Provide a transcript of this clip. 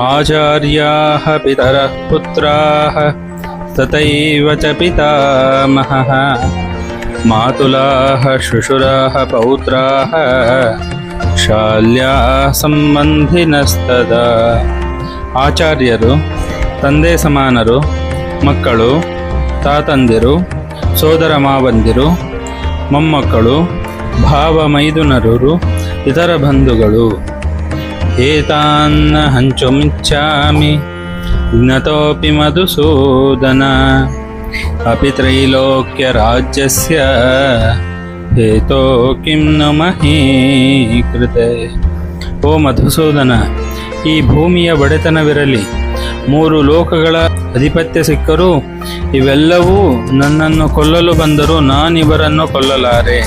ಆಚಾರ್ಯಾಃ ಪಿತರಃ ಪುತ್ರಾಃ ತಥೈವ ಚ ಪಿತಾಮಹಃ ಮಾತುಲಾಃ ಶುಶುರಾಃ ಪೌತ್ರಾಃ ಶಾಲ್ಯಾಃ ಸಂಬಂಧಿನಸ್ತದಾ. ಆಚಾರ್ಯರು ತಂದೆ ಸಮಾನರು, ಮಕ್ಕಳು, ತಾತಂದಿರು, ಸೋದರ ಮಾವಂದಿರು, ಮೊಮ್ಮಕ್ಕಳು, ಭಾವ ಮೈದುನರು, ಇತರ ಬಂಧುಗಳು. ಏತಾನ್ನ ಹಂಚುಮಿಚ್ಛಾಮಿ ಜ್ಞತೋಪಿ ಮಧುಸೂದನ ಅಪಿ ತ್ರೈಲೋಕ್ಯ ರಾಜ್ಯಸ್ಯ ಹೇತೋ ಕಿಂ ನ ಮಹೀಕೃತೆ. ಓ ಮಧುಸೂದನ, ಈ ಭೂಮಿಯ ಬಡತನವಿರಲಿ, 3 ಲೋಕಗಳ ಅಧಿಪತ್ಯ ಸಿಕ್ಕರೂ ಇವೆಲ್ಲವೂ ನನ್ನನ್ನು ಕೊಲ್ಲಲು ಬಂದರೂ ನಾನಿವರನ್ನು ಕೊಲ್ಲಲಾರೆ.